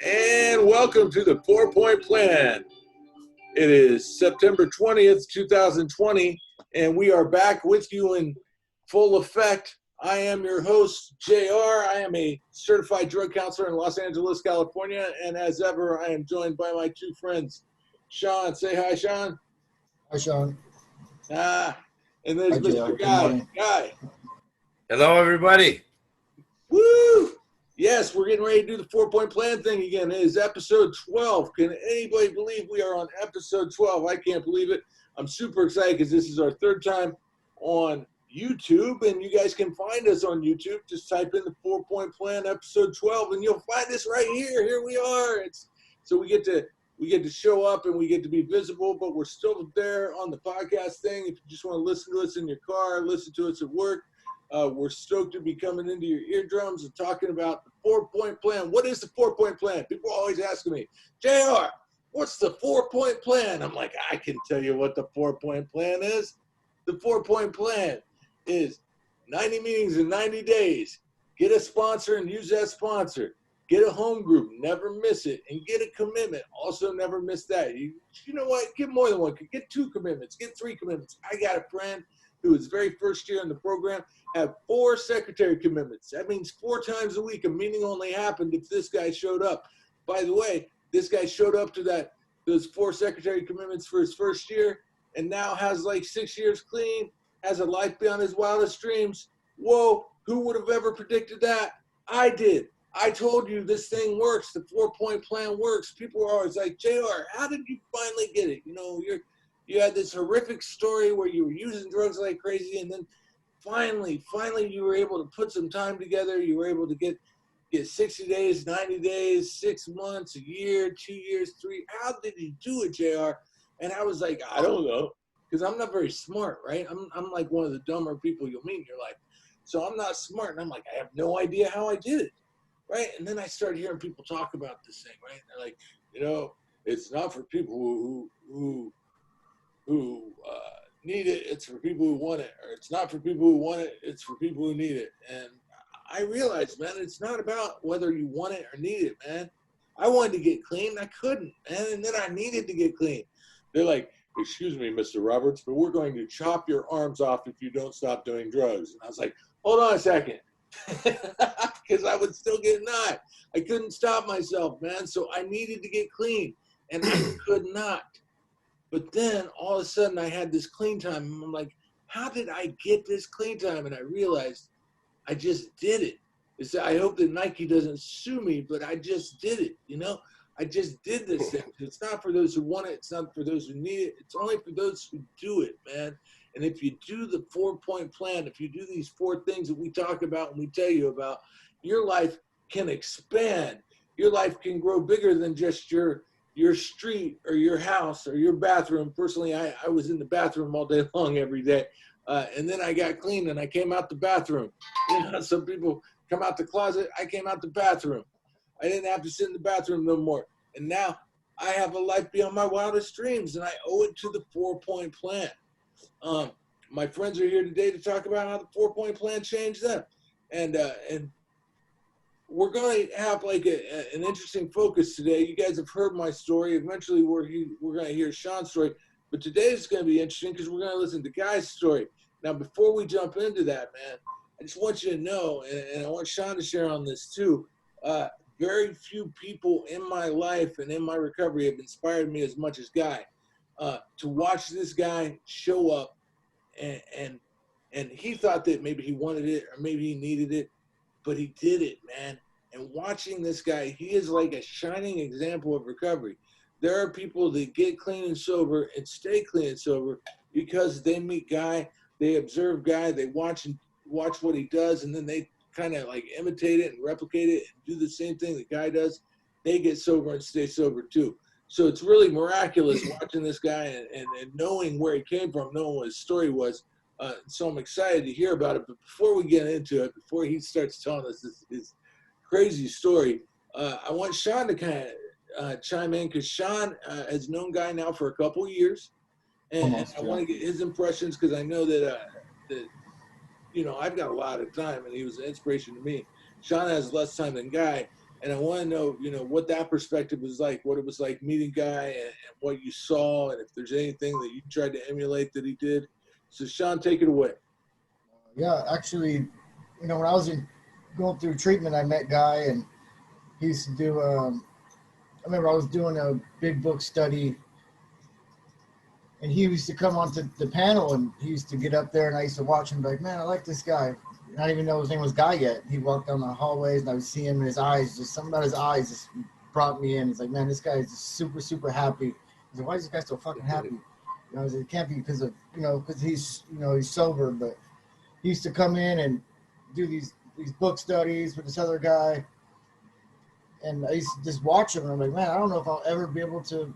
And welcome to the 4-Point Plan. It is September 20th, 2020, and we are back with you in full effect. I am your host, JR. I am a certified drug counselor in Los Angeles, California, and as ever, I am joined by my two friends. Sean, say hi, Sean. Hi, Sean. And there's Hi, Mr. JR. Guy. Hello, everybody. Woo! Yes, we're getting ready to do the 4-Point Plan thing again. It is episode 12. Can anybody believe we are on episode 12? I can't believe it. I'm super excited because this is our third time on YouTube, and you guys can find us on YouTube. Just type in the 4-Point Plan episode 12, and you'll find us right here. Here we are. So we get to show up and we get to be visible, but we're still there on the podcast thing. If you just want to listen to us in your car, listen to us at work, we're stoked to be coming into your eardrums and talking about the 4-Point Plan. What is the 4-Point Plan? People are always asking me, JR, what's the 4-Point Plan? I'm like, I can tell you what the 4-Point Plan is. The 4-Point Plan is 90 meetings in 90 days. Get a sponsor and use that sponsor. Get a home group, never miss it, and get a commitment. Also, never miss that. You know what? Get more than one. Get 2 commitments. Get 3 commitments. I got a friend who is very first year in the program, have 4 secretary commitments. That means 4 times a week a meeting only happened if this guy showed up. By the way, this guy showed up to those 4 secretary commitments for his first year and now has like 6 years clean, has a life beyond his wildest dreams. Whoa, who would have ever predicted that? I did. I told you this thing works. The 4-Point Plan works. People are always like, JR, how did you finally get it? You know, you had this horrific story where you were using drugs like crazy, and then finally you were able to put some time together. You were able to get 60 days, 90 days, 6 months, a year, 2 years, 3. How did you do it, JR? And I was like, I don't know, because I'm not very smart, right? I'm like one of the dumber people you'll meet in your life. So I'm not smart, and I'm like, I have no idea how I did it, right? And then I started hearing people talk about this thing, right? And they're like, you know, it's not for people who need it, it's for people who want it, or it's not for people who want it, it's for people who need it. And I realized, man, it's not about whether you want it or need it, man. I wanted to get clean, I couldn't, man, and then I needed to get clean. They're like, excuse me, Mr. Roberts, but we're going to chop your arms off if you don't stop doing drugs. And I was like, hold on a second, because I would still get knocked. I couldn't stop myself, man, so I needed to get clean, and I could not. But then all of a sudden I had this clean time, and I'm like, how did I get this clean time? And I realized I just did it. I hope that Nike doesn't sue me, but I just did it, you know? I just did this thing. It's not for those who want it. It's not for those who need it. It's only for those who do it, man. And if you do the 4-Point Plan, if you do these 4 things that we talk about and we tell you about, your life can expand. Your life can grow bigger than just your street or your house or your bathroom. Personally, I was in the bathroom all day long every day. And then I got clean and I came out the bathroom. You know, some people come out the closet. I came out the bathroom. I didn't have to sit in the bathroom no more. And now I have a life beyond my wildest dreams, and I owe it to the 4-Point Plan. My friends are here today to talk about how the 4-Point Plan changed them. And we're going to have like an interesting focus today. You guys have heard my story. Eventually, we're going to hear Sean's story. But today is going to be interesting because we're going to listen to Guy's story. Now, before we jump into that, man, I just want you to know, and I want Sean to share on this too, very few people in my life and in my recovery have inspired me as much as Guy. To watch this guy show up and he thought that maybe he wanted it or maybe he needed it, but he did it, man. And watching this guy, he is like a shining example of recovery. There are people that get clean and sober and stay clean and sober because they meet Guy, they observe Guy, they watch what he does, and then they kind of like imitate it and replicate it and do the same thing the Guy does. They get sober and stay sober too. So it's really miraculous watching this guy and knowing where he came from, knowing what his story was. So I'm excited to hear about it. But before we get into it, before he starts telling us his crazy story, I want Sean to kind of chime in because Sean has known Guy now for a couple of years. And I want to get his impressions because I know that you know, I've got a lot of time, and he was an inspiration to me. Sean has less time than Guy, and I want to know, what that perspective was like, what it was like meeting Guy, and what you saw, and if there's anything that you tried to emulate that he did. So, Sean, take it away. Yeah, actually, when I was going through treatment, I met Guy, and he used to do. I remember I was doing a big book study, and he used to come onto the panel, and he used to get up there, and I used to watch him, like, man, I like this guy. And I didn't even know his name was Guy yet. He walked down the hallways, and I would see him in his eyes. Just something about his eyes just brought me in. It's like, man, this guy is just super, super happy. I said, why is this guy so fucking happy? I said, it can't be because of because he's he's sober, but he used to come in and do these book studies with this other guy, and I used to just watch him, and I'm like, man, I don't know if I'll ever be able to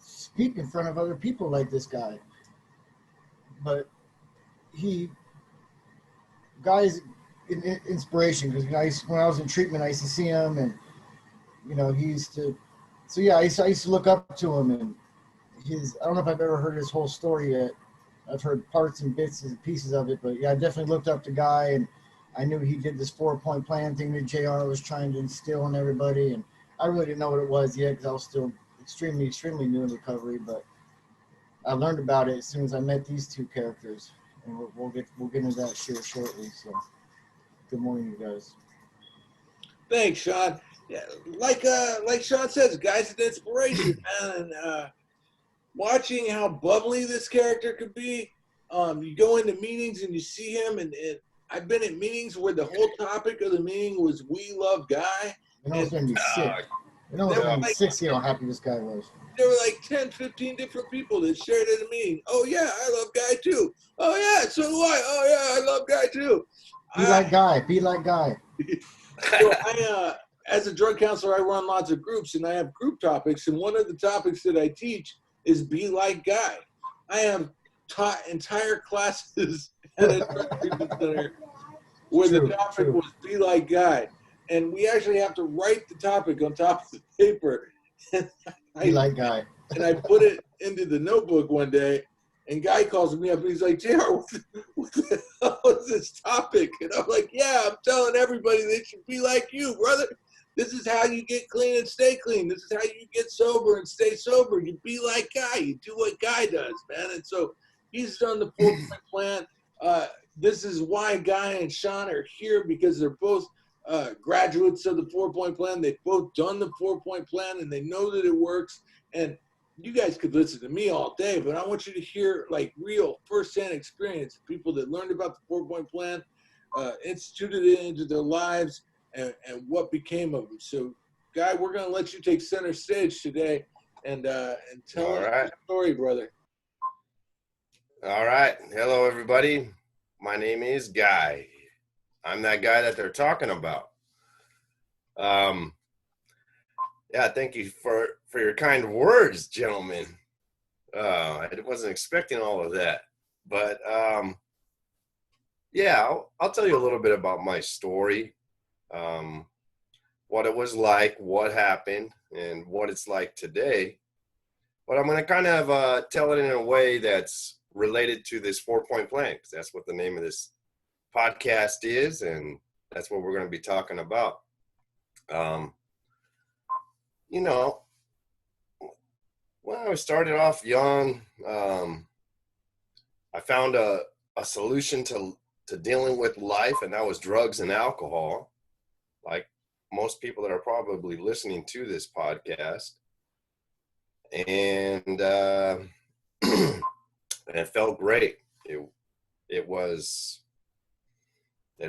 speak in front of other people like this guy. But Guy's an inspiration, because when I was in treatment, I used to see him, and he used to. So yeah, I used to look up to him, and I don't know if I've ever heard his whole story yet. I've heard parts and bits and pieces of it, but yeah, I definitely looked up to Guy, and I knew he did this 4-point plan thing that JR was trying to instill in everybody, and I really didn't know what it was yet because I was still extremely, extremely new in recovery, but I learned about it as soon as I met these two characters, and we'll get into that here shortly. So, good morning, you guys. Thanks, Sean. Yeah, like Sean says, Guy's an inspiration, man. And watching how bubbly this character could be, you go into meetings and you see him, and I've been at meetings where the whole topic of the meeting was "We love Guy." It's gonna be sick. It's gonna be sick. See how happy this guy was. There were like 10, 15 different people that shared in a meeting. Oh yeah, I love Guy too. Oh yeah, so do I. Oh yeah, I love Guy too. Be like Guy. Be like Guy. So as a drug counselor, I run lots of groups, and I have group topics. And one of the topics that I teach is "Be like Guy." I have taught entire classes at a drug treatment center where the topic was "Be like Guy," and we actually have to write the topic on top of the paper. Be like Guy. And I put it into the notebook one day, and Guy calls me up, and he's like, "JR, what the hell is this topic?" And I'm like, "Yeah, I'm telling everybody they should be like you, brother. This is how you get clean and stay clean. This is how you get sober and stay sober. You be like Guy. You do what Guy does, man." And so he's done the 4-point plan. This is why Guy and Sean are here, because they're both graduates of the 4-point plan. They've both done the 4-point plan, and they know that it works. And you guys could listen to me all day, but I want you to hear like real firsthand experience of people that learned about the 4-point plan, instituted it into their lives, and what became of them. So, Guy, we're going to let you take center stage today and tell us your story, brother. All right. Hello, everybody. My name is Guy. I'm that guy that they're talking about. Yeah, thank you for your kind words, gentlemen. I wasn't expecting all of that, but yeah, I'll tell you a little bit about my story, what it was like, what happened, and what it's like today. But I'm going to kind of tell it in a way that's related to this 4-point plan, because that's what the name of this podcast is, and that's what we're going to be talking about. When I started off young, I found a solution to dealing with life, and that was drugs and alcohol, like most people that are probably listening to this podcast. And it felt great. It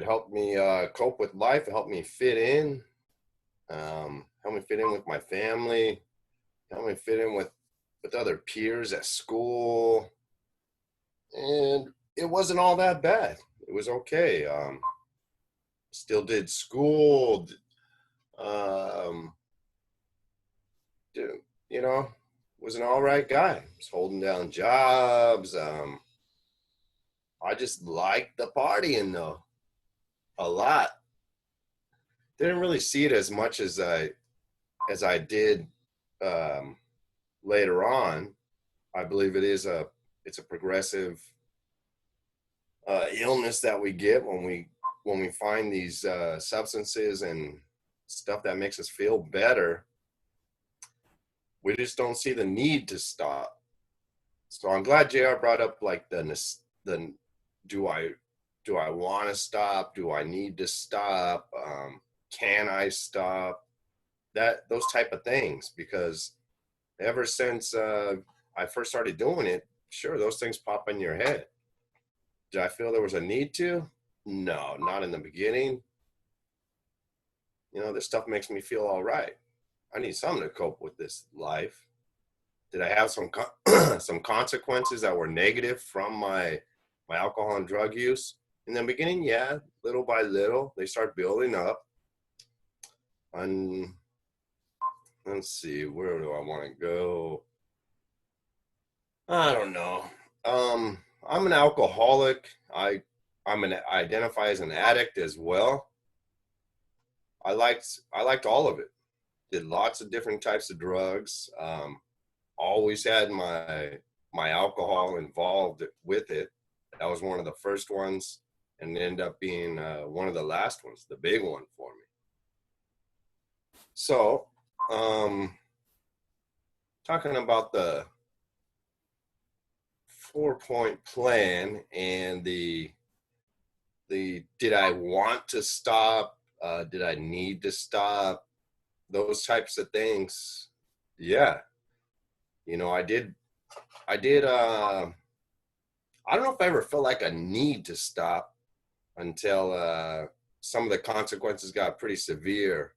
helped me cope with life. It helped me fit in. Helped me fit in with my family. Helped me fit in with other peers at school. And it wasn't all that bad. It was okay. Still did school. Was an all right guy. Was holding down jobs. I just liked the partying though, a lot. Didn't really see it as much as I did later on. I believe it's a progressive illness that we get when we find these substances and stuff that makes us feel better, we just don't see the need to stop. So I'm glad JR brought up like the do I want to stop? Do I need to stop? Can I stop? Those type of things, because ever since I first started doing it, sure, those things pop in your head. Did I feel there was a need to? No, not in the beginning. You know, this stuff makes me feel all right. I need something to cope with this life. Did I have some some consequences that were negative from my alcohol and drug use? In the beginning, yeah, little by little, they start building up. And let's see, where do I want to go? I don't know. I'm an alcoholic. I identify as an addict as well. I liked all of it. Did lots of different types of drugs. Always had my alcohol involved with it. That was one of the first ones, and ended up being one of the last ones, the big one for me. So, talking about the 4-point plan and the did I want to stop? Did I need to stop? Those types of things. Yeah. You know, I did, I don't know if I ever felt like a need to stop until some of the consequences got pretty severe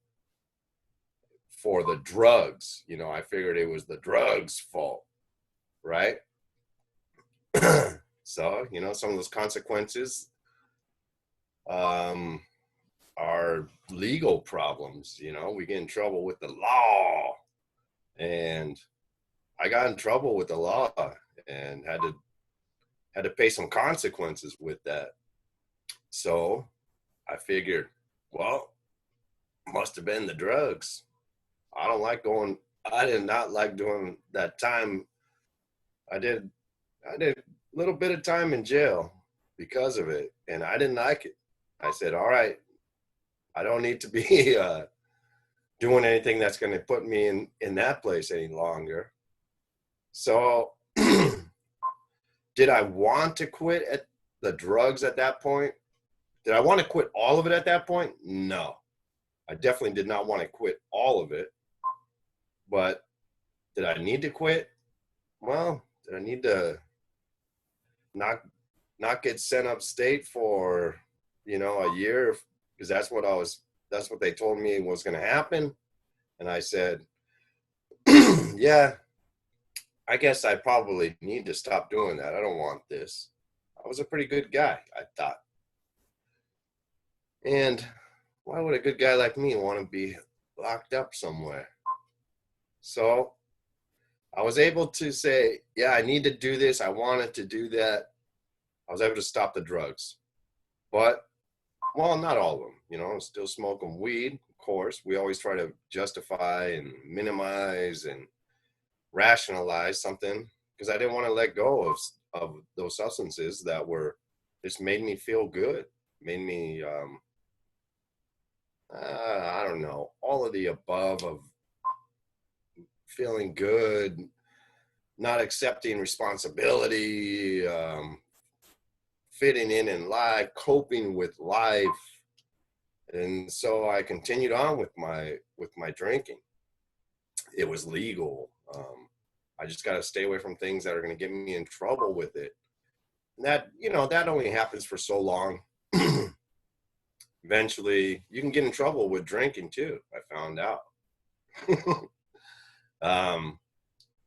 for the drugs. You know, I figured it was the drugs' fault, right? So, you know, some of those consequences are legal problems. You know, we get in trouble with the law, and I got in trouble with the law and had to pay some consequences with that. So I figured, well, must have been the drugs. I did not like doing that time. I did a little bit of time in jail because of it, and I didn't like it. I said, all right, I don't need to be doing anything that's going to put me in that place any longer. So did I want to quit at the drugs at that point? Did I want to quit all of it at that point? No, I definitely did not want to quit all of it. But did I need to quit? Well, did I need to not get sent upstate for, you know, a year? Because that's what they told me was going to happen. And I said, yeah, I guess I probably need to stop doing that. I don't want this. I was a pretty good guy, I thought. And why would a good guy like me want to be locked up somewhere? So I was able to say, yeah, I need to do this. I wanted to do that. I was able to stop the drugs. But, well, not all of them. You know, I'm still smoking weed, of course. We always try to justify and minimize and rationalize something, because I didn't want to let go of those substances that were just made me feel good, made me I don't know, all of the above of feeling good, not accepting responsibility, fitting in life, coping with life. And so I continued on with my drinking. It was legal. I just got to stay away from things that are going to get me in trouble with it. And that, you know, that only happens for so long. Eventually, you can get in trouble with drinking too, I found out.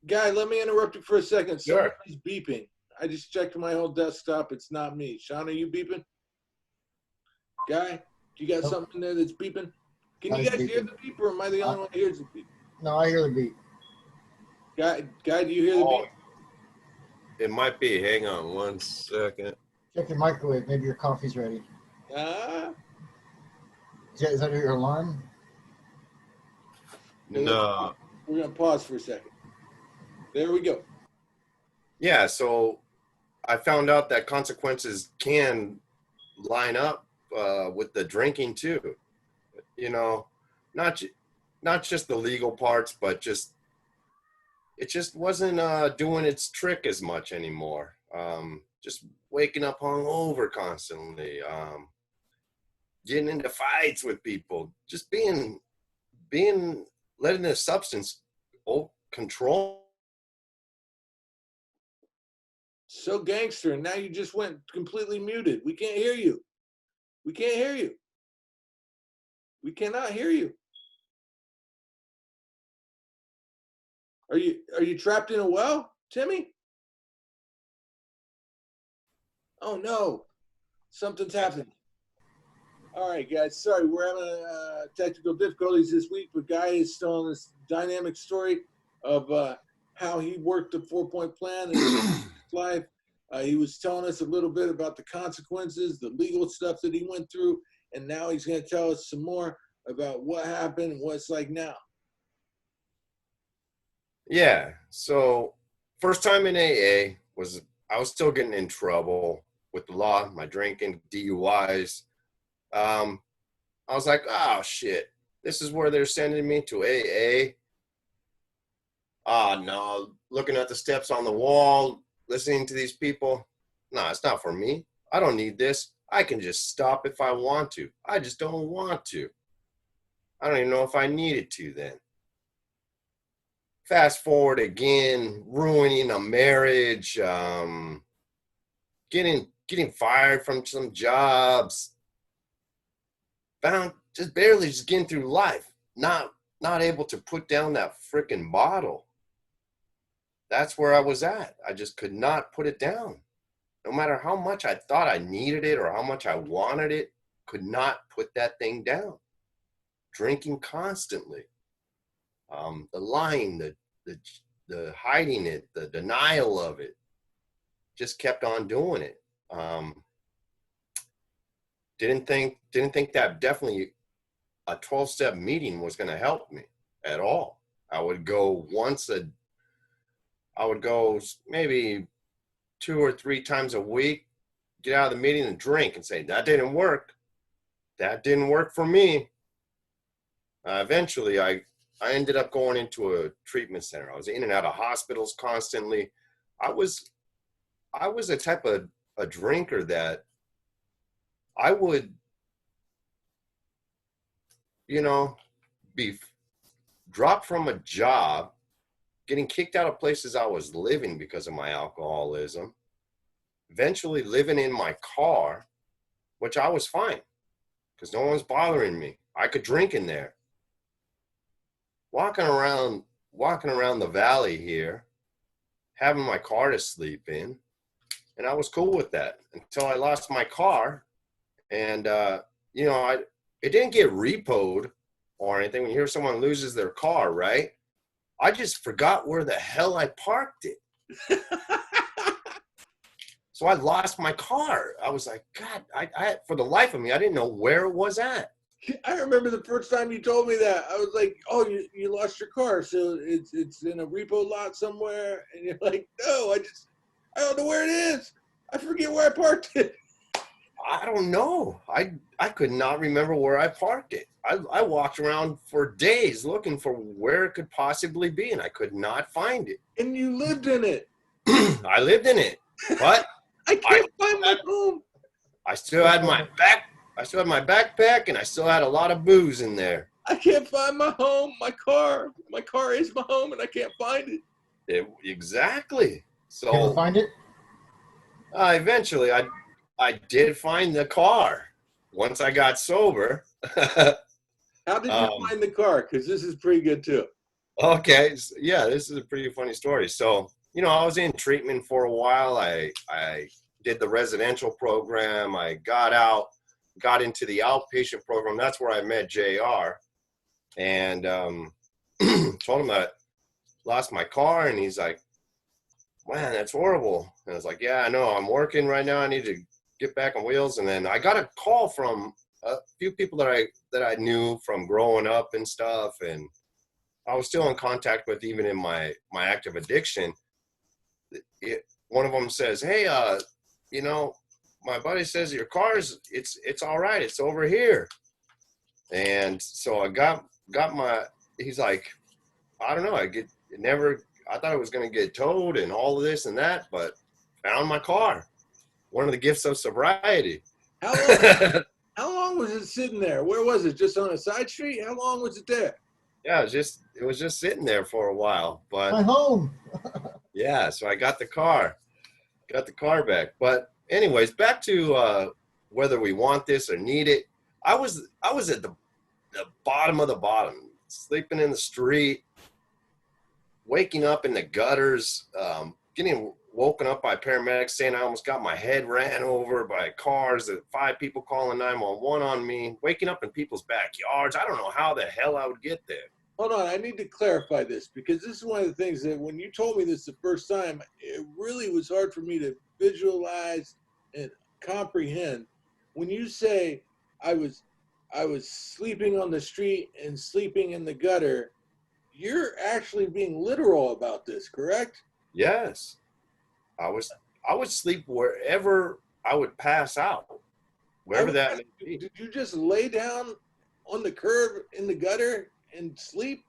Guy, let me interrupt you for a second. Sure. Somebody's beeping. I just checked my whole desktop. It's not me. Sean, are you beeping? Guy, you got something in there that's beeping? Can you guys hear the beep, or am I the only one who hears the beep? No, I hear the beep. Guy, do you hear the beep? It might be. Hang on one second. Check your microwave. Maybe your coffee's ready. Is that your alarm? No. We're going to pause for a second. There we go. Yeah, so I found out that consequences can line up with the drinking too. You know, not just the legal parts, but it just wasn't doing its trick as much anymore. Just waking up hungover constantly, getting into fights with people, just being letting the substance control. So gangster, and now you just went completely muted. We can't hear you. We can't hear you. We cannot hear you. Are you trapped in a well, Timmy? Oh no, something's happened. All right, guys. Sorry, we're having technical difficulties this week, but Guy is telling this dynamic story of how he worked the 4-point plan in his life. He was telling us a little bit about the consequences, the legal stuff that he went through, and now he's going to tell us some more about what happened and what it's like now. Yeah. So first time in AA I was still getting in trouble with the law, my drinking, DUIs. I was like, oh shit, this is where they're sending me to AA. Oh no, looking at the steps on the wall, listening to these people. No, it's not for me. I don't need this. I can just stop if I want to. I just don't want to. I don't even know if I needed to then. Fast forward again, ruining a marriage, getting fired from some jobs, just barely just getting through life, not able to put down that freaking bottle. That's where I was at. I just could not put it down. No matter how much I thought I needed it or how much I wanted it, could not put that thing down. Drinking constantly. The lying, the hiding it, the denial of it, just kept on doing it. Didn't think that definitely a 12-step meeting was going to help me at all. I would go maybe 2 or 3 times a week, get out of the meeting and drink and say, that didn't work. That didn't work for me. Eventually, I ended up going into a treatment center. I was in and out of hospitals constantly. I was a type of a drinker that I would, be dropped from a job, getting kicked out of places I was living because of my alcoholism, eventually living in my car, which I was fine because no one's bothering me. I could drink in there. Walking around the valley here, having my car to sleep in, and I was cool with that until I lost my car. And, it didn't get repoed or anything. When you hear someone loses their car, right? I just forgot where the hell I parked it. So I lost my car. I was like, God, I for the life of me, I didn't know where it was at. I remember the first time you told me that. I was like, oh, you lost your car, so it's in a repo lot somewhere. And you're like, no, I don't know where it is. I forget where I parked it. I don't know. I could not remember where I parked it. I walked around for days looking for where it could possibly be, and I could not find it. And you lived in it. I lived in it, but I can't find my home. I still had my backpack, and I still had a lot of booze in there. I can't find my home, my car. My car is my home, and I can't find it. Exactly. So Can you find it? Eventually, I did find the car once I got sober. How did you find the car? Because this is pretty good too. Okay. Yeah, this is a pretty funny story. So, I was in treatment for a while. I did the residential program. I got out, got into the outpatient program. That's where I met JR. And told him that I lost my car. And he's like, man, that's horrible. And I was like, yeah, I know. I'm working right now. I need to get back on wheels. And then I got a call from a few people that I knew from growing up and stuff, and I was still in contact with even in my active addiction. One of them says, hey, my buddy says your car's it's all right, it's over here. And so I got he's like, I don't know, I thought it was going to get towed and all of this and that, but found my car. One of the gifts of sobriety. How long? How long was it sitting there? Where was it? Just on a side street? How long was it there? Yeah, it was just sitting there for a while, My but home. yeah, so I got the car back. But anyways, back to whether we want this or need it. I was at the bottom of the bottom, sleeping in the street, waking up in the gutters, getting woken up by paramedics saying I almost got my head ran over by cars, 5 people calling 911 on me, waking up in people's backyards. I don't know how the hell I would get there. Hold on, I need to clarify this because this is one of the things that when you told me this the first time, it really was hard for me to visualize and comprehend. When you say I was sleeping on the street and sleeping in the gutter, you're actually being literal about this, correct? Yes. I would sleep wherever I would pass out, wherever that may be. Did you just lay down on the curb in the gutter and sleep?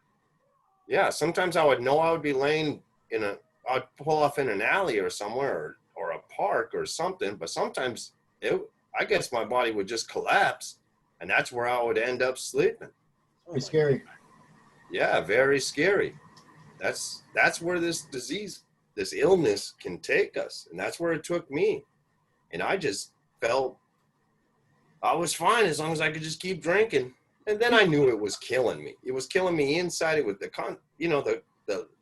Yeah, sometimes I would know I would be laying I'd pull off in an alley or somewhere or a park or something, but sometimes I guess my body would just collapse and that's where I would end up sleeping. Pretty scary. Yeah, very scary. That's where this illness can take us. And that's where it took me. And I just felt I was fine as long as I could just keep drinking. And then I knew it was killing me. It was killing me inside. It was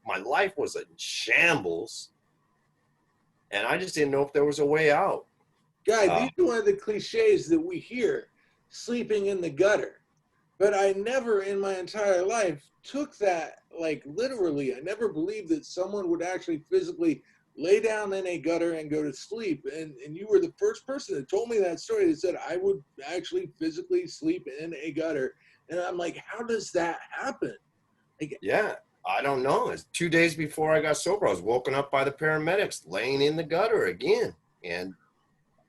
my life was in shambles. And I just didn't know if there was a way out. Guy, these are one of the cliches that we hear, sleeping in the gutter. But I never in my entire life took that like literally. I never believed that someone would actually physically lay down in a gutter and go to sleep. And you were the first person that told me that story that said I would actually physically sleep in a gutter. And I'm like, how does that happen? Like, yeah, I don't know. It's 2 days before I got sober. I was woken up by the paramedics laying in the gutter again. And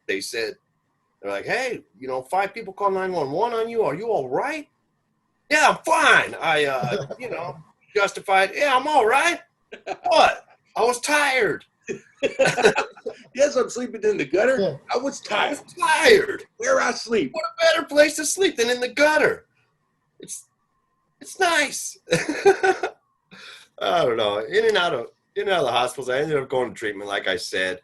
they said, they're like, hey, 5 people call 911 on you. Are you all right? Yeah, I'm fine. I, justified. Yeah, I'm all right. What? I was tired. Yes, I'm sleeping in the gutter. Yeah. I was tired. Where I sleep? What a better place to sleep than in the gutter. It's nice. I don't know. In and out of the hospitals, I ended up going to treatment, like I said.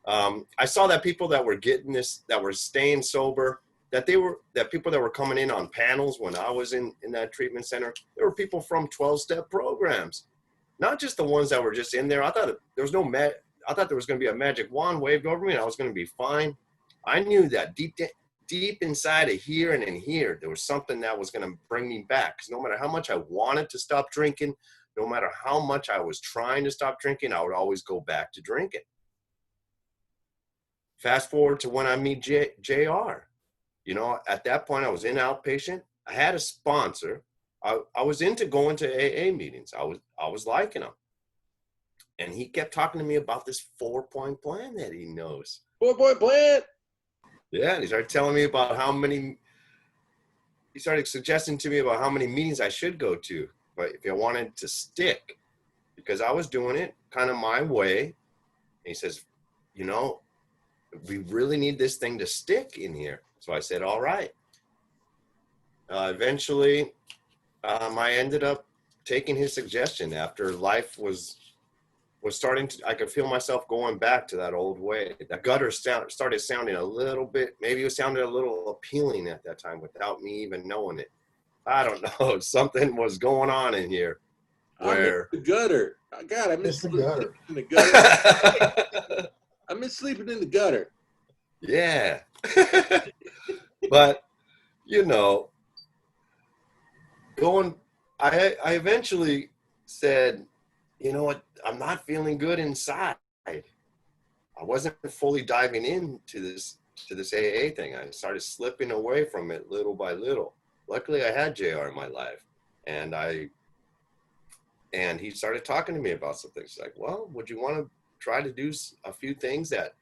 I saw that people that were getting this, that were staying sober, that people that were coming in on panels when I was in that treatment center, there were people from 12-step programs, not just the ones that were just in there. I thought there was I thought there was going to be a magic wand waved over me and I was going to be fine. I knew that deep inside of here and in here, there was something that was going to bring me back. Because no matter how much I wanted to stop drinking, no matter how much I was trying to stop drinking, I would always go back to drinking. Fast forward to when I meet JR. At that point, I was in outpatient. I had a sponsor. I was into going to AA meetings. I was liking them. And he kept talking to me about this 4-point plan that he knows. 4-point plan? Yeah, and he started telling me about he started suggesting to me about how many meetings I should go to, but if I wanted to stick, because I was doing it kind of my way. And he says, we really need this thing to stick in here. So I said, all right. Eventually, I ended up taking his suggestion after life was starting to, I could feel myself going back to that old way. That gutter started sounding a little bit, maybe it sounded a little appealing at that time without me even knowing it. I don't know. Something was going on in here. Where the gutter. God, I miss The sleeping gutter. in the gutter. I miss sleeping in the gutter. Yeah. But, I eventually said, you know what, I'm not feeling good inside. I wasn't fully diving into this AA thing. I started slipping away from it little by little. Luckily, I had JR in my life, and he started talking to me about some things. Like, well, would you want to try to do a few things that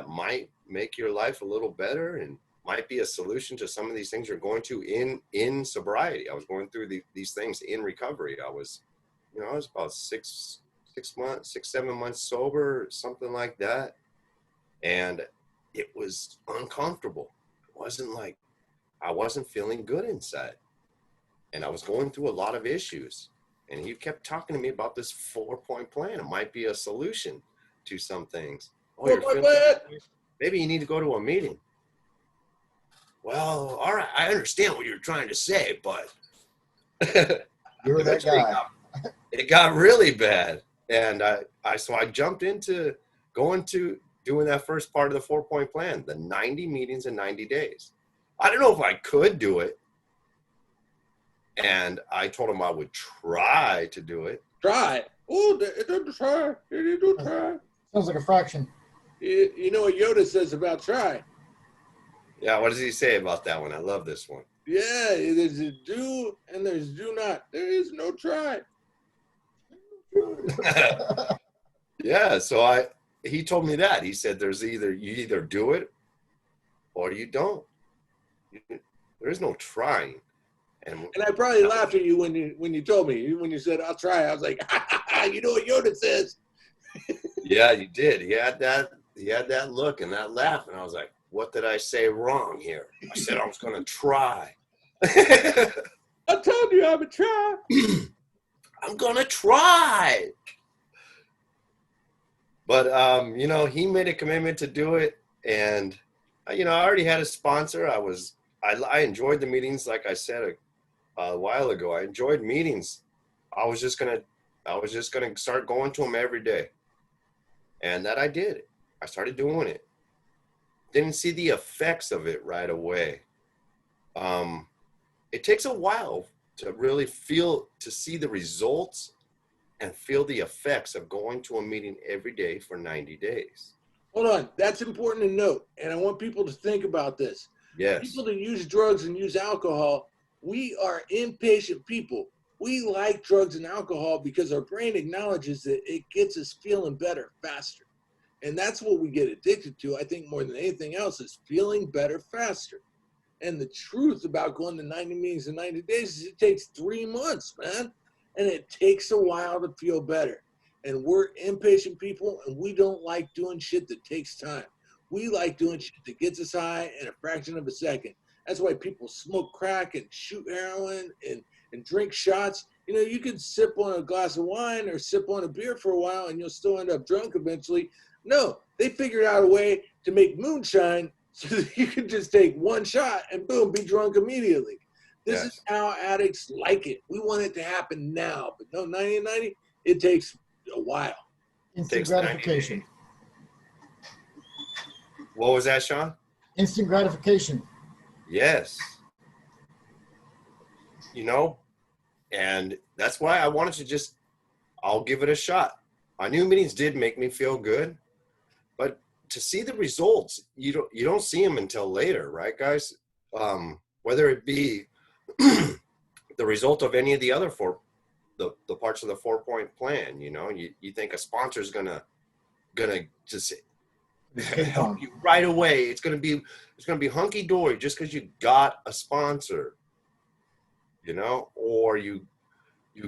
might make your life a little better? And might be a solution to some of these things you're going to in sobriety. I was going through these things in recovery. I was about 7 months sober, something like that. And it was uncomfortable. It wasn't like I wasn't feeling good inside. And I was going through a lot of issues. And he kept talking to me about this 4-point plan. It might be a solution to some things. Oh, you're feeling, maybe you need to go to a meeting. Well, all right, I understand what you're trying to say, but You're that guy. it got really bad. And so I jumped into doing that first part of the 4-point plan, the 90 meetings in 90 days. I don't know if I could do it. And I told him I would try to do it. Try. Oh, don't try. Don't try. Sounds like a fraction. You know what Yoda says about try? Yeah, what does he say about that one? I love this one. Yeah, there's a do and there's do not. There is no try. Yeah, so he told me that. He said you either do it or you don't. There is no trying. And I probably laughed at you when you told me, when you said I'll try. I was like, you know what Yoda says. Yeah, you did. He had that look and that laugh, and I was like, what did I say wrong here? I said I was gonna try. I told you I would try. I'm gonna try. But he made a commitment to do it, and I already had a sponsor. I enjoyed the meetings, like I said a while ago. I enjoyed meetings. I was just gonna start going to them every day, and that I did. I started doing it. Didn't see the effects of it right away. It takes a while to really see the results and feel the effects of going to a meeting every day for 90 days. Hold on. That's important to note. And I want people to think about this. Yes. People that use drugs and use alcohol, we are impatient people. We like drugs and alcohol because our brain acknowledges that it gets us feeling better faster. And that's what we get addicted to, I think, more than anything else, is feeling better faster. And the truth about going to 90 meetings in 90 days is it takes 3 months, man. And it takes a while to feel better. And we're impatient people, and we don't like doing shit that takes time. We like doing shit that gets us high in a fraction of a second. That's why people smoke crack and shoot heroin and drink shots. You can sip on a glass of wine or sip on a beer for a while, and you'll still end up drunk eventually. No, they figured out a way to make moonshine so that you can just take one shot and boom, be drunk immediately. This is how addicts like it. We want it to happen now, but no, 90, it takes a while. Instant gratification. What was that, Sean? Instant gratification. Yes. And that's why I wanted to I'll give it a shot. My new meetings did make me feel good, but to see the results, you don't see them until later, right, guys? Whether it be the result of any of the other the parts of the 4-point plan, you think a sponsor's gonna just help you right away. It's gonna be hunky dory just because you got a sponsor, or you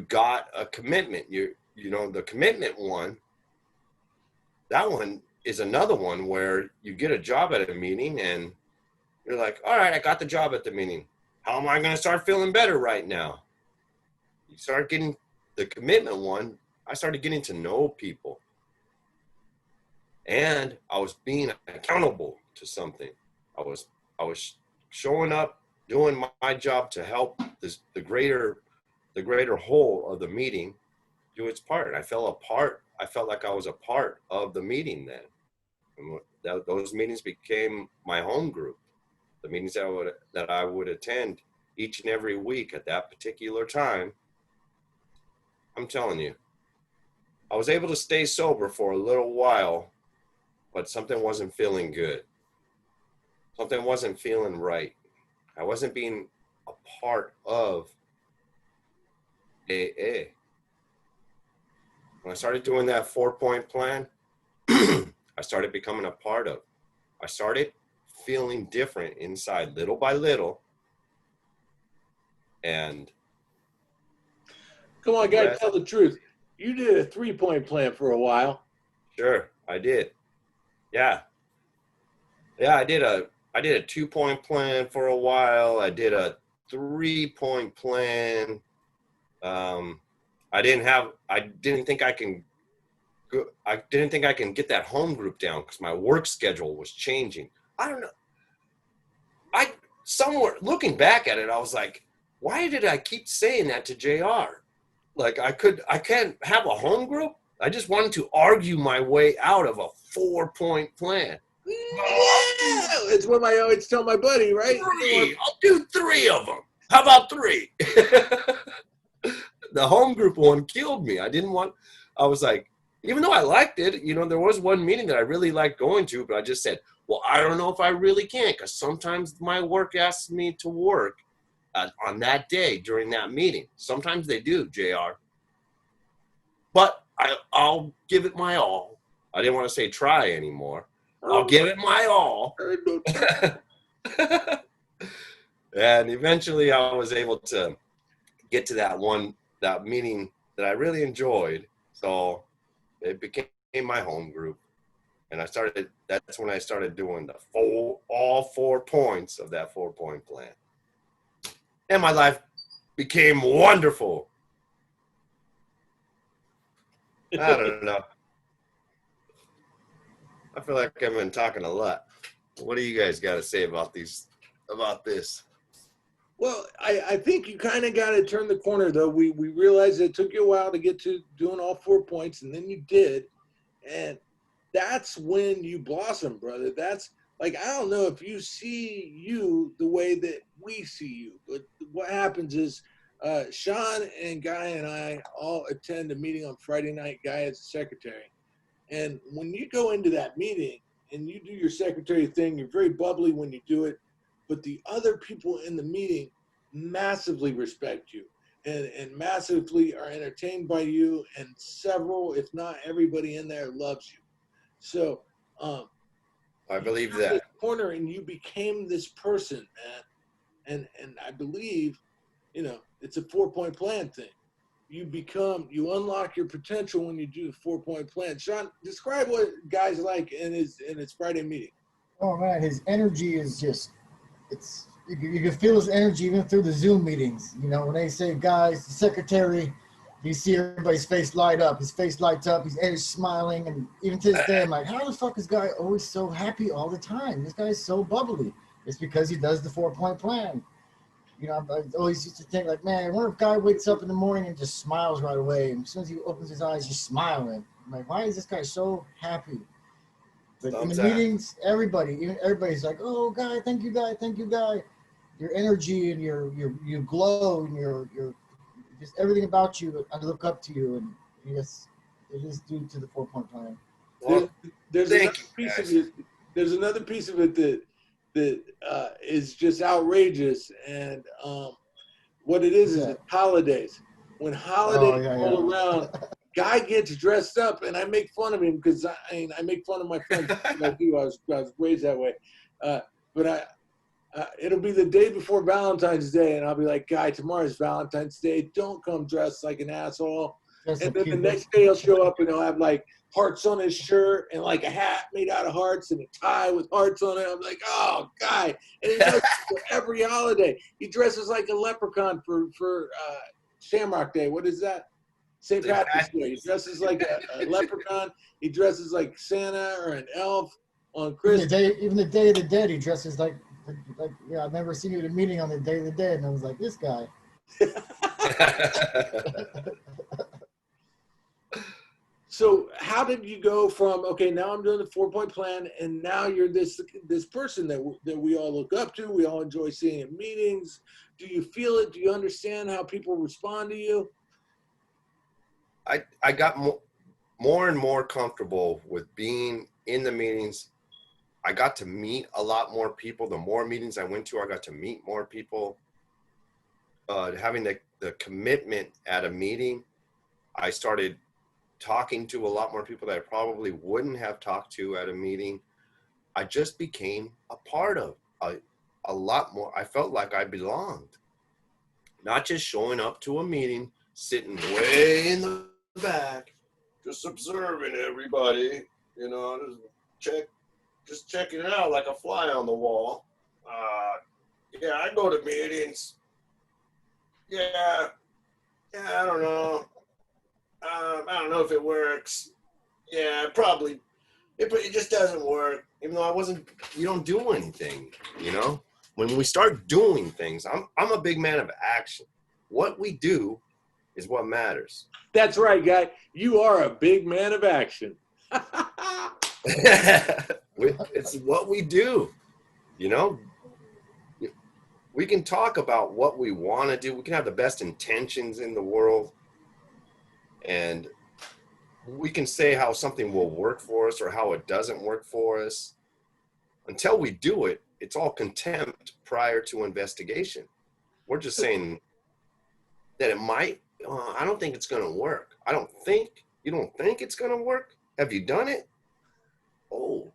got a commitment. The commitment one, that one is another one where you get a job at a meeting and you're like, all right, I got the job at the meeting. How am I going to start feeling better right now? You start getting the commitment one. I started getting to know people, and I was being accountable to something. I was showing up, doing my job to help the greater whole of the meeting do its part. I felt like I was a part of the meeting then. And those meetings became my home group. The meetings that I would attend each and every week at that particular time. I'm telling you, I was able to stay sober for a little while, but something wasn't feeling good. Something wasn't feeling right. I wasn't being a part of AA. When I started doing that 4-point plan, I started becoming a part of. I started feeling different inside little by little. And Come on, guy, rest- tell the truth. You did a 3-point plan for a while. sure, I did. Yeah. Yeah, I did a 2-point plan for a while. I did a 3-point plan. I didn't think I can get that home group down because my work schedule was changing. I don't know. Somewhere looking back at it, I was like, why did I keep saying that to JR? Like I can't have a home group. I just wanted to argue my way out of a 4-point plan. Yeah, it's what I always tell my buddy, right? I'll do 3 of them. How about 3? The home group one killed me. I was like, even though I liked it, there was one meeting that I really liked going to, but I just said, well, I don't know if I really can, because sometimes my work asks me to work on that day during that meeting. Sometimes they do, JR. But I'll give it my all. I didn't want to say try anymore. I'll give it my all. And eventually I was able to get to that meeting that I really enjoyed. So it became my home group. And that's when I started doing all 4 points of that 4-point plan. And my life became wonderful. I don't know. I feel like I've been talking a lot. What do you guys got to say about this? Well, I think you kind of got to turn the corner, though. We realized it took you a while to get to doing all 4 points, and then you did. And that's when you blossom, brother. That's like, I don't know if you see you the way that we see you, but what happens is Sean and Guy and I all attend a meeting on Friday night. Guy is the secretary. And when you go into that meeting and you do your secretary thing, you're very bubbly when you do it, but the other people in the meeting massively respect you and massively are entertained by you, and several, if not everybody in there loves you. So I believe that. Corner, and you became this person, man. And I believe, it's a 4-point plan thing. You unlock your potential when you do the 4-point plan. Sean, describe what Guy's like in his Friday meeting. Oh man, his energy is just, you can feel his energy even through the Zoom meetings. When they say, guys, the secretary, you see everybody's face light up. His face lights up. He's smiling. And even to this day, I'm like, how the fuck is Guy always so happy all the time? This guy's so bubbly. It's because he does the 4-point plan. I always used to think like, man, I wonder if Guy wakes up in the morning and just smiles right away. And as soon as he opens his eyes, he's smiling. I'm like, why is this guy so happy? But in the meetings, everybody's like, oh, Guy, thank you, Guy. Your energy and you glow and your just everything about you, I look up to you, and yes, it is due to the 4-point plan. Well, there's another piece of it that is just outrageous, and what it is it's holidays. When holidays roll around, Guy gets dressed up, and I make fun of him because I make fun of my friends. I do. I was raised that way, but it'll be the day before Valentine's Day, and I'll be like, Guy, tomorrow's Valentine's Day. Don't come dressed like an asshole. And then the next day he'll show up and he'll have like hearts on his shirt and like a hat made out of hearts and a tie with hearts on it. I'm like, oh, Guy. And he does it for every holiday. He dresses like a leprechaun for Shamrock Day. What is that? St. Patrick's Day. He dresses like a leprechaun. He dresses like Santa or an elf on Christmas. Even the Day of the Dead, he dresses like I've never seen you at a meeting on the Day of the Dead, and I was like, this guy. So how did you go from, okay, now I'm doing the 4-point plan, and now you're this person that we all look up to, we all enjoy seeing in meetings? Do you feel it? Do you understand how people respond to you? I got more and more comfortable with being in the meetings. I got to meet a lot more people. The more meetings I went to, I got to meet more people. Having the commitment at a meeting, I started talking to a lot more people that I probably wouldn't have talked to at a meeting. I just became a part of a lot more. I felt like I belonged, not just showing up to a meeting, sitting way in the back, just observing everybody, you know, just checking it out like a fly on the wall. Yeah, I go to meetings. Yeah, I don't know. I don't know if it works. Yeah, probably. It just doesn't work. Even though you don't do anything, you know? When we start doing things, I'm a big man of action. What we do is what matters. That's right, guy. You are a big man of action. It's what we do, you know? We can talk about what we want to do. We can have the best intentions in the world. And we can say how something will work for us or how it doesn't work for us. Until we do it, it's all contempt prior to investigation. We're just saying that it might. I don't think it's going to work. I don't think. You don't think it's going to work? Have you done it? Oh.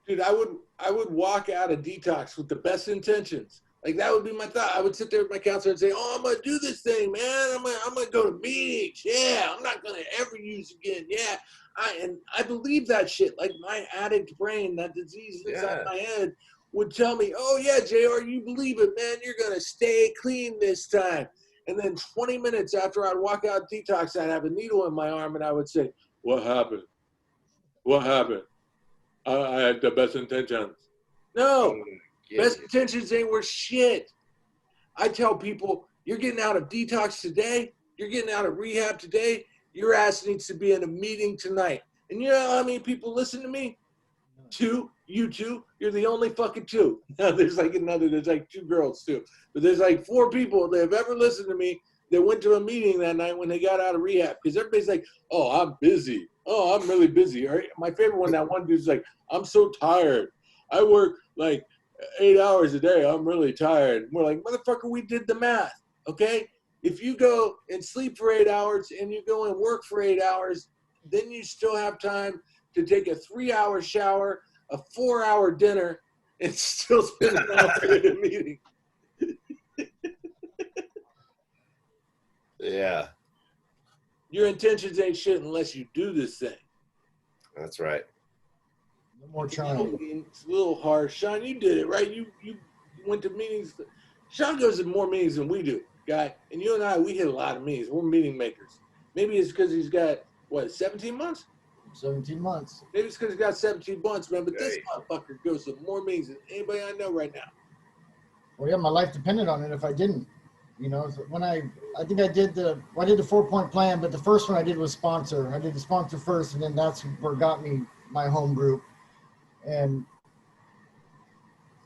Dude, I would walk out of detox with the best intentions. Like, that would be my thought. I would sit there with my counselor and say, oh, I'm going to do this thing, man. I'm going to go to meetings. Yeah, I'm not going to ever use again. Yeah. I believe that shit. Like, my addict brain, that disease inside my head would tell me, oh, yeah, JR, you believe it, man. You're going to stay clean this time. And then 20 minutes after I'd walk out of detox, I'd have a needle in my arm, and I would say, what happened? What happened? I had the best intentions. No. Best intentions ain't worth shit. I tell people, you're getting out of detox today, you're getting out of rehab today, your ass needs to be in a meeting tonight. And you know how many people listen to me? 2, you 2, you're the only fucking 2. Now there's like 2 girls too. But there's like 4 people that have ever listened to me that went to a meeting that night when they got out of rehab. Because everybody's like, oh, I'm busy. Oh, I'm really busy. Right? My favorite one, that one dude's like, I'm so tired. I work like 8 hours a day. I'm really tired. And we're like, motherfucker, we did the math, okay? If you go and sleep for 8 hours and you go and work for 8 hours, then you still have time to take a 3-hour shower, a 4-hour dinner, and still spend an hour in a meeting. Yeah. Your intentions ain't shit unless you do this thing. That's right. No more trying. It's a little harsh. Sean, you did it, right? You went to meetings. Sean goes to more meetings than we do, guy. And you and I, we hit a lot of meetings. We're meeting makers. Maybe it's because he's got, 17 months? 17 months. Maybe it's because he's got 17 months, man. But this motherfucker goes to more meetings than anybody I know right now. Well, yeah, my life depended on it if I didn't. You know, when I think I did the 4-point plan, but the first one I did was sponsor. I did the sponsor first, and then that's where got me my home group. And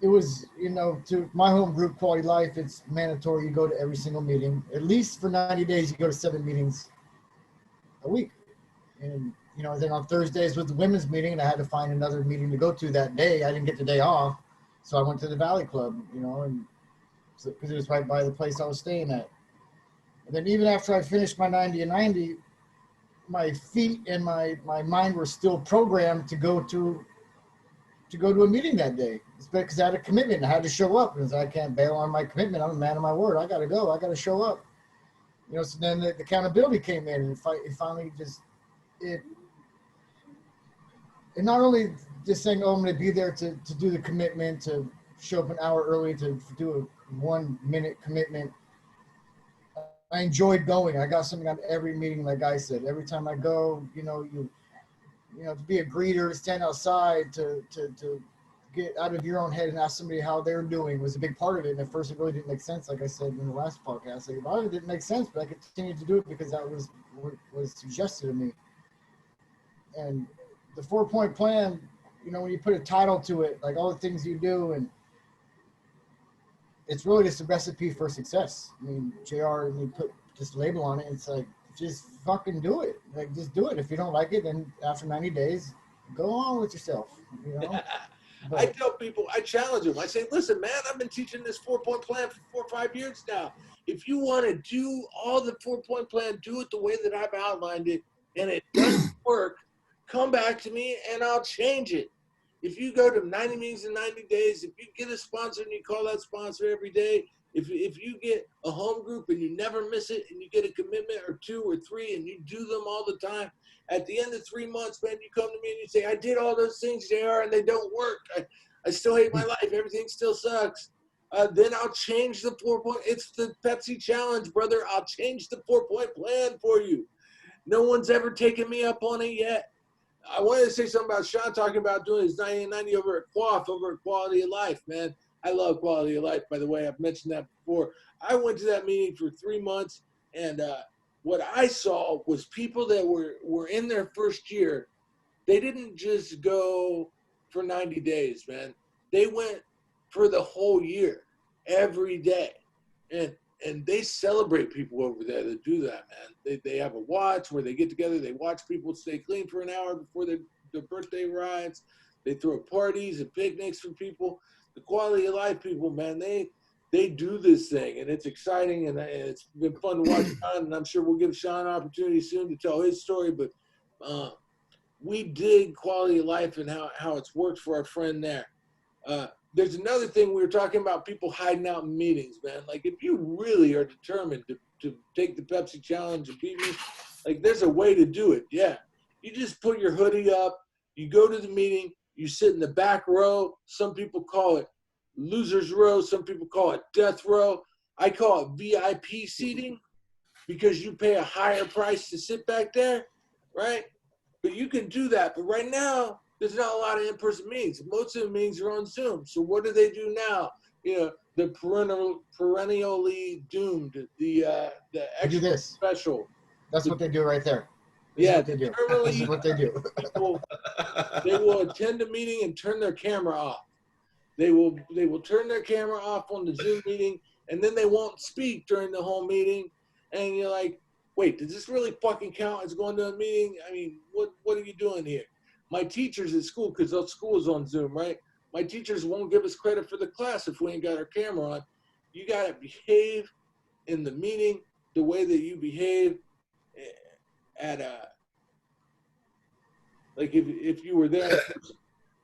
it was, to my home group, Quality Life, it's mandatory. You go to every single meeting. At least for 90 days, you go to 7 meetings a week. And, then on Thursdays was the women's meeting, and I had to find another meeting to go to that day. I didn't get the day off. So I went to the Valley Club, and because it was right by the place I was staying at. And then even after I finished my 90 and 90, my feet and my mind were still programmed to go to a meeting that day. It's because I had a commitment. I had to show up because I can't bail on my commitment. I'm a man of my word. I got to go. I got to show up. So then the accountability came in, and it finally it not only just saying, oh, I'm going to be there to do the commitment, to show up an hour early, to do a 1-minute commitment. I enjoyed going. I got something out of every meeting, like I said. Every time I go, to be a greeter, to stand outside, to get out of your own head and ask somebody how they're doing was a big part of it. And at first it really didn't make sense, like I said in the last podcast. Like, a lot of it didn't make sense, but I continued to do it because that was what was suggested to me. And the 4-point plan, when you put a title to it, like all the things you do, and it's really just a recipe for success. I mean, JR, and you put just a label on it, it's like, just fucking do it. Like, just do it. If you don't like it, then after 90 days, go on with yourself, But I tell people, I challenge them. I say, listen, man, I've been teaching this 4-point plan for 4 or 5 years now. If you want to do all the 4-point plan, do it the way that I've outlined it, and it doesn't work, come back to me and I'll change it. if you go to 90 meetings in 90 days, if you get a sponsor and you call that sponsor every day, if you get a home group and you never miss it and you get a commitment or 2 or 3 and you do them all the time, at the end of 3 months, man, you come to me and you say, I did all those things, JR, and they don't work. I still hate my life. Everything still sucks. Then I'll change the 4-point. It's the Pepsi challenge, brother. I'll change the 4-point plan for you. No one's ever taken me up on it yet. I wanted to say something about Sean talking about doing his 90 over at Quaff, over at Quality of Life, man. I love Quality of Life, by the way. I've mentioned that before. I went to that meeting for 3 months, and what I saw was people that were in their first year. They didn't just go for 90 days, man. They went for the whole year, every day. And they celebrate people over there that do that, man. They have a watch where they get together. They watch people stay clean for an hour before their birthday rides. They throw parties and picnics for people. The Quality of Life people, man, they do this thing, and it's exciting, and it's been fun to watch Sean, and I'm sure we'll give Sean an opportunity soon to tell his story, but we dig Quality of Life and how it's worked for our friend there. There's another thing we were talking about, people hiding out in meetings, man. Like, if you really are determined to take the Pepsi challenge and beat me, like, there's a way to do it, yeah. You just put your hoodie up, you go to the meeting, you sit in the back row. Some people call it loser's row. Some people call it death row. I call it VIP seating because you pay a higher price to sit back there, right? But you can do that. But right now, there's not a lot of in-person meetings. Most of the meetings are on Zoom. So what do they do now? You know, the perennially doomed, the extra do this. special. That's what they do right there. Yeah, This is what they do. They will attend a meeting and turn their camera off. They will turn their camera off on the Zoom meeting, and then they won't speak during the whole meeting. And you're like, wait, does this really fucking count as going to a meeting? I mean, what are you doing here? My teachers at school, because our school is on Zoom, right? My teachers won't give us credit for the class if we ain't got our camera on. You got to behave in the meeting the way that you behave at like if you were there.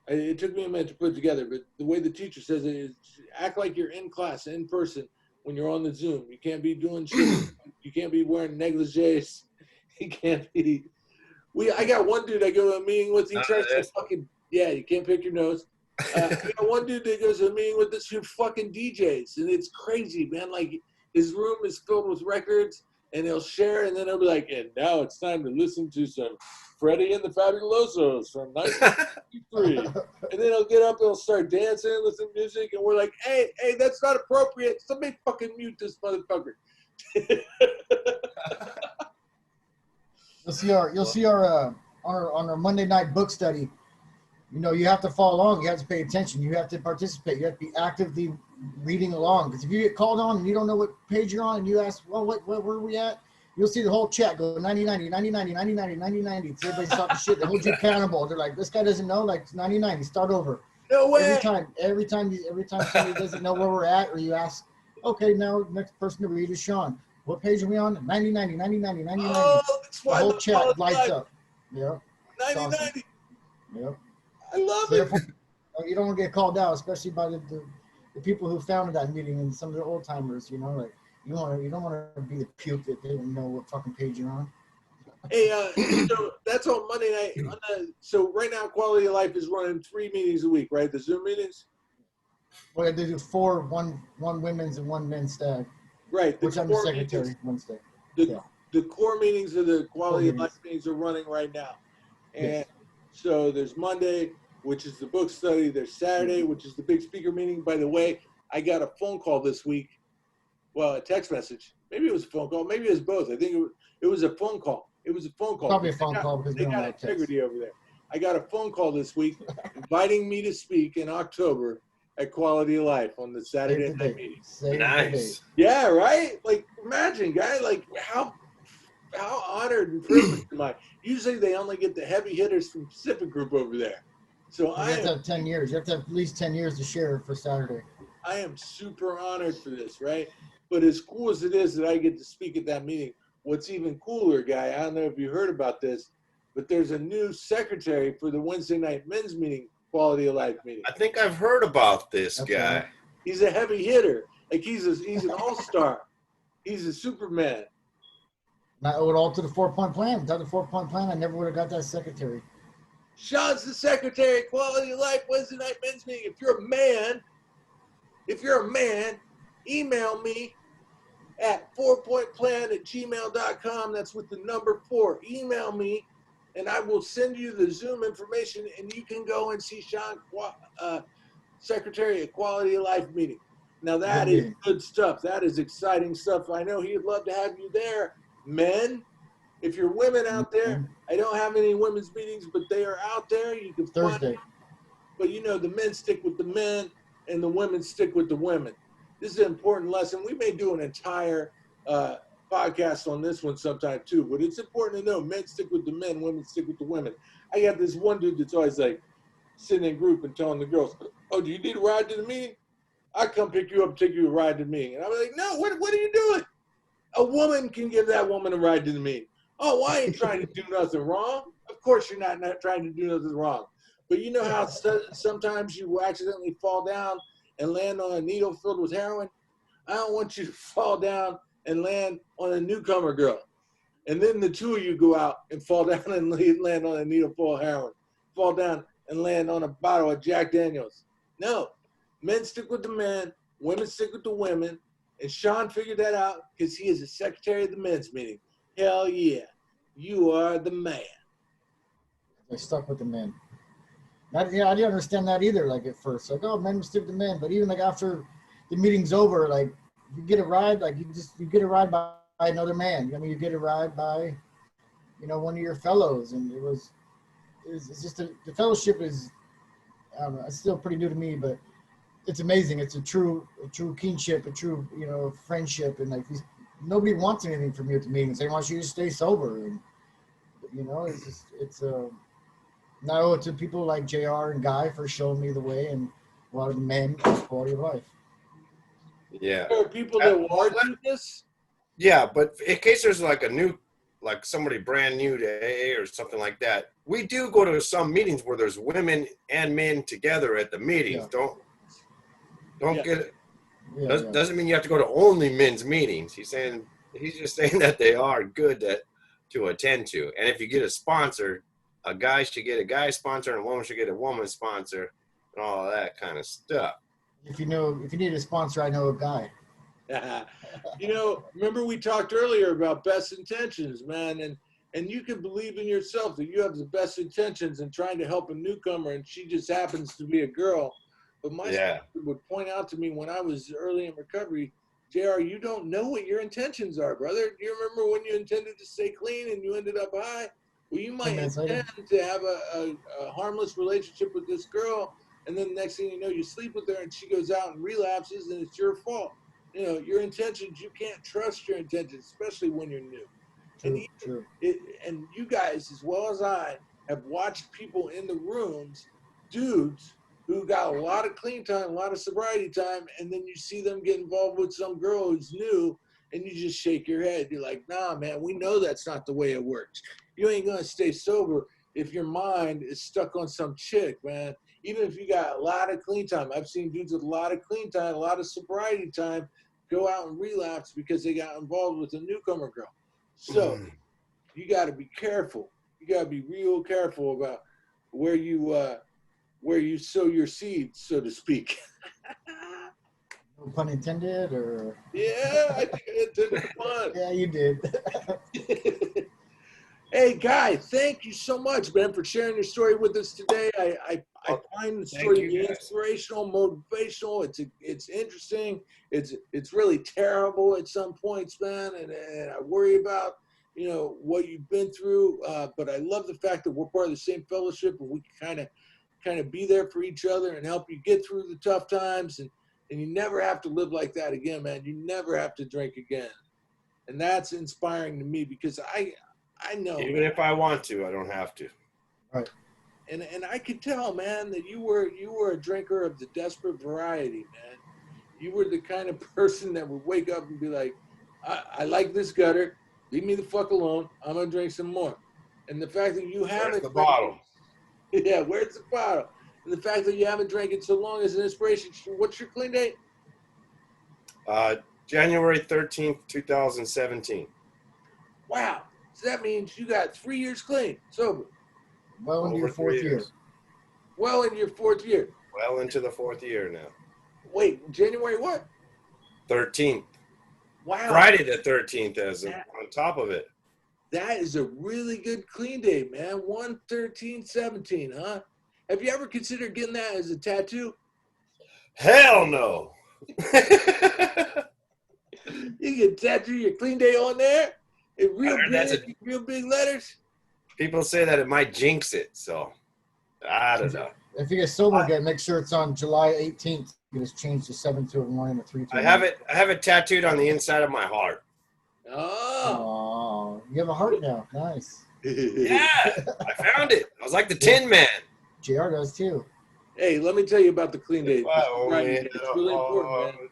It took me a minute to put it together, but the way the teacher says it is act like you're in class, in person, when you're on the Zoom. You can't be doing shit. You can't be wearing negligees. You can't be... I got one dude I go to a meeting with. He tries to fucking... Yeah, you can't pick your nose. I got one dude that goes to a meeting with this who fucking DJs, and it's crazy, man. Like, his room is filled with records, and he'll share, and then he'll be like, and now it's time to listen to some Freddie and the Fabulosos from 1953. And then he'll get up, he'll start dancing, listen to music, and we're like, hey, that's not appropriate. Somebody fucking mute this motherfucker. You'll see our on our Monday night book study. You know, you have to follow along. You have to pay attention. You have to participate. You have to be actively reading along. Because if you get called on and you don't know what page you're on, and you ask, well, where are we at? You'll see the whole chat go 90-90, 90-90, 90-90, 90-90. Everybody's talking shit. They hold you accountable. They're like, this guy doesn't know. Like, it's 90-90. Start over. No way. Every time somebody doesn't know where we're at, or you ask, okay, now next person to read is Sean. What page are we on? 90-90, 90-90, 90-90. Oh, that's why the whole chat lights up. Yep. 90-90. Awesome. Yep. I love it. You don't want to get called out, especially by the people who founded that meeting and some of the old timers. You know, like you don't want to be the puke that they don't know what fucking page you're on. Hey, so that's on Monday night. So right now, Quality of Life is running 3 meetings a week, right? The Zoom meetings. Well, they do 4, one women's and one men's stag. Right. Which I'm the secretary Wednesday. The core meetings of the Quality of Life meetings are running right now, and so there's Monday, which is the book study. There's Saturday, which is the big speaker meeting. By the way, I got a phone call this week. Well, a text message. Maybe it was a phone call. Maybe it was both. I think it was a phone call. It was a phone call. Probably a phone call because they got integrity over there. I got a phone call this week inviting me to speak in October at Quality of Life on the Saturday night meeting. Nice. Yeah, right? Like, imagine, guy, like, how honored and privileged am I? Usually they only get the heavy hitters from Pacific Group over there. So you have to have 10 years. You have to have at least 10 years to share for Saturday. I am super honored for this, right? But as cool as it is that I get to speak at that meeting, what's even cooler, guy, I don't know if you heard about this, but there's a new secretary for the Wednesday night men's meeting quality of life meeting. I think I've heard about this Okay. guy. He's a heavy hitter. Like he's an all-star. He's a Superman. Not owe it all to the 4-point plan. Without the 4-point plan, I never would have got that secretary. Sean's the secretary, quality of life, Wednesday night men's meeting. If you're a man, email me at 4pointplan@gmail.com. That's with the number 4. Email me, and I will send you the Zoom information, and you can go and see Sean, Secretary of Quality of Life meeting. Now that Good is meeting. good stuff. That is exciting stuff. I know he'd love to have you there. Men, if you're women out there, I don't have any women's meetings, but they are out there. You can find Thursday. but you know, the men stick with the men and the women stick with the women. This is an important lesson. We may do an entire podcast on this one sometime too, but it's important to know men stick with the men, women stick with the women. I got this one dude that's always like sitting in group and telling the girls, "Oh, do you need a ride to the meeting? I come pick you up and take you a ride to the meeting." And I'm like, "No, what are you doing? A woman can give that woman a ride to the meeting." "Oh, well, I ain't trying to do nothing wrong." Of course you're not trying to do nothing wrong. But you know how sometimes you accidentally fall down and land on a needle filled with heroin? I don't want you to fall down and land on a newcomer girl. And then the two of you go out and fall down and land on a needle full of heroin. Fall down and land on a bottle of Jack Daniels. No. Men stick with the men, women stick with the women. And Sean figured that out because he is the secretary of the men's meeting. Hell yeah. You are the man. I stuck with the men. I didn't understand that either. Like at first, like, oh, men stick with the men. But even like after the meeting's over, like you get a ride, like you get a ride by another man. I mean, you get a ride by, one of your fellows, and it's just the fellowship is, I don't know, it's still pretty new to me, but it's amazing. It's a true kinship, a true friendship, and like nobody wants anything from you at the meetings. They want you to stay sober, and it's and I owe it to people like JR and Guy for showing me the way, and a lot of the men quality of life. Yeah. There are people that will do this. Yeah, but in case there's like somebody brand new to AA or something like that, we do go to some meetings where there's women and men together at the meetings. Yeah. Don't Yeah. get it. Yeah, Doesn't mean you have to go to only men's meetings. He's just saying that they are good to attend to. And if you get a sponsor, a guy should get a guy sponsor and a woman should get a woman sponsor and all of that kind of stuff. If you need a sponsor, I know a guy. Remember we talked earlier about best intentions, man, and you can believe in yourself that you have the best intentions in trying to help a newcomer, and she just happens to be a girl. But my sponsor would point out to me when I was early in recovery, JR, you don't know what your intentions are, brother. Do you remember when you intended to stay clean and you ended up high? Well, you might intend to have a harmless relationship with this girl, and then the next thing you know, you sleep with her and she goes out and relapses, and it's your fault. Your intentions, you can't trust your intentions, especially when you're new. True. And you guys, as well as I, have watched people in the rooms, dudes who got a lot of clean time, a lot of sobriety time, and then you see them get involved with some girl who's new, and you just shake your head. You're like, nah, man, we know that's not the way it works. You ain't going to stay sober if your mind is stuck on some chick, man. Even if you got a lot of clean time. I've seen dudes with a lot of clean time, a lot of sobriety time, go out and relapse because they got involved with a newcomer girl. So you got to be careful. You got to be real careful about where you sow your seeds, so to speak. No pun intended, or? Yeah, I think I intended the pun. Yeah, you did. Hey, Guy, thank you so much, man, for sharing your story with us today. I find the story to be inspirational, motivational. It's interesting. It's really terrible at some points, man, and I worry about what you've been through. But I love the fact that we're part of the same fellowship, and we can kind of be there for each other and help you get through the tough times. And you never have to live like that again, man. You never have to drink again, and that's inspiring to me because I know. Even if I want to, I don't have to. Right. And I could tell, man, that you were a drinker of the desperate variety, man. You were the kind of person that would wake up and be like, I like this gutter. Leave me the fuck alone. I'm gonna drink some more. And the fact that you haven't. Where's the bottle? Yeah, where's the bottle? And the fact that you haven't drank it so long is an inspiration. What's your clean date? January 13th, 2017. Wow. So that means you got 3 years clean, sober. Well into your Over 4th 3 year. years. Well in your 4th year. Well into the 4th year now. Wait, January what? 13th. Wow. Friday the 13th as That- on top of it. That is a really good clean day, man. 1/13/17, huh? Have you ever considered getting that as a tattoo? Hell no. You can tattoo your clean day on there in real I heard that's big, real big letters. People say that it might jinx it, so I don't know. If you get sober again, make sure it's on July 18th. You just change the 7 to a 1 and a 3 to a I have it tattooed on the inside of my heart. Oh. Oh, you have a heart now. Nice. Yeah, I found it. I was like the Tin Man. JR does too. Hey, let me tell you about the clean day. Wow, Right, man. it's really important, man.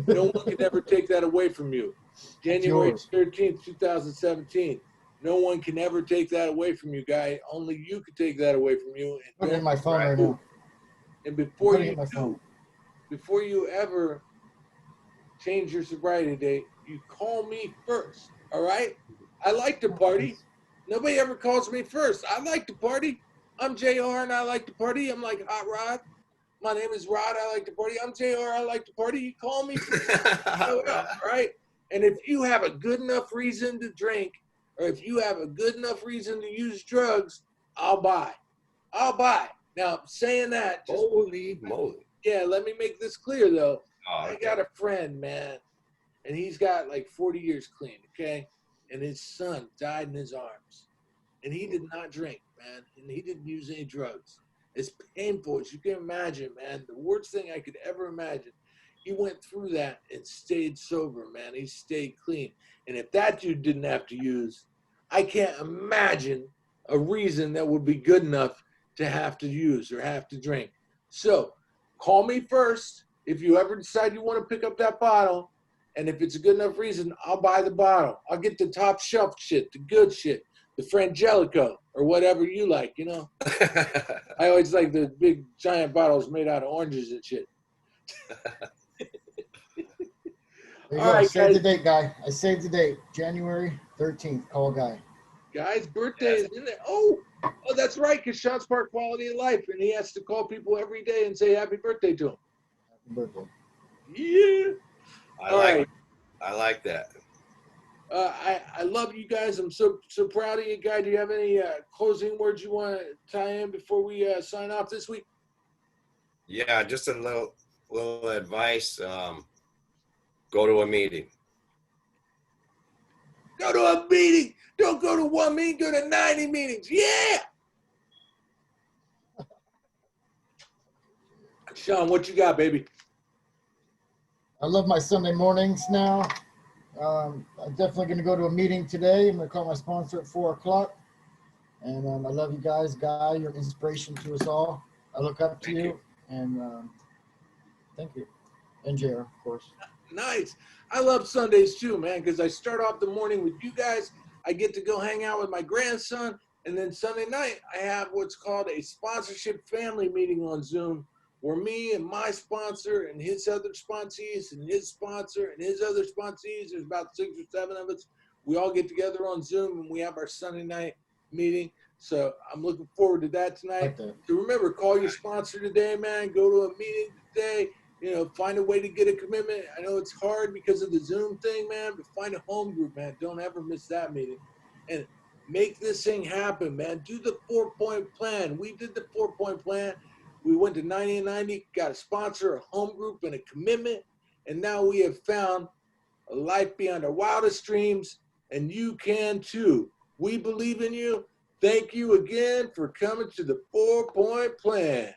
No one can ever take that away from you. January yours. 13th, 2017. No one can ever take that away from you, guy. Only you can take that away from you. Put it in And, my phone right now. and before Put it you in my phone. before you ever change your sobriety date, you call me first. All right? I like to party. Nobody ever calls me first. I like to party. I'm JR and I like to party. I'm like Hot Rod. My name is Rod. I like to party. I'm JR. I like to party. You call me first. All right? And if you have a good enough reason to drink, or if you have a good enough reason to use drugs, I'll buy. I'll buy. Now, saying that, just, Holy moly. yeah, let me make this clear, though. Oh, I got a friend, man, and he's got like 40 years clean, okay? And his son died in his arms. And he did not drink, man, and he didn't use any drugs. It's painful, as you can imagine, man. The worst thing I could ever imagine. He went through that and stayed sober, man. He stayed clean. And if that dude didn't have to use, I can't imagine a reason that would be good enough to have to use or have to drink. So call me first if you ever decide you want to pick up that bottle. And if it's a good enough reason, I'll buy the bottle. I'll get the top shelf shit, the good shit, the Frangelico or whatever you like, you know. I always like the big giant bottles made out of oranges and shit. There you All go. right, Save guys. the date, guy. I saved the date. January 13th. Call guy. Guy's birthday is in there. Oh, that's right, because Sean's part of quality of life, and he has to call people every day and say happy birthday to him. Happy birthday. Yeah. I All like right. I like that. I love you guys. I'm so proud of you, Guy. Do you have any closing words you want to tie in before we sign off this week? Yeah, just a little advice. Go to a meeting. Go to a meeting. Don't go to one meeting. Go to 90 meetings. Yeah. Sean, what you got, baby? I love my Sunday mornings now. I'm definitely going to go to a meeting today. I'm going to call my sponsor at 4 o'clock. And I love you guys. Guy, you're an inspiration to us all. I look up to Thank you. you. And thank you. And JR, of course. Nice. I love Sundays too, man, because I start off the morning with you guys. I get to go hang out with my grandson. And then Sunday night, I have what's called a sponsorship family meeting on Zoom, where me and my sponsor and his other sponsees and his sponsor and his other sponsees, there's about 6 or 7 of us, we all get together on Zoom and we have our Sunday night meeting. So I'm looking forward to that tonight. Like that. So remember, call your sponsor today, man. Go to a meeting today. You know, find a way to get a commitment. I know it's hard because of the Zoom thing, man, but find a home group, man. Don't ever miss that meeting. And make this thing happen, man. Do the 4-point plan. We did the 4-point plan. We went to 90 and 90, got a sponsor, a home group, and a commitment. And now we have found a life beyond our wildest dreams, and you can too. We believe in you. Thank you again for coming to the 4-point plan.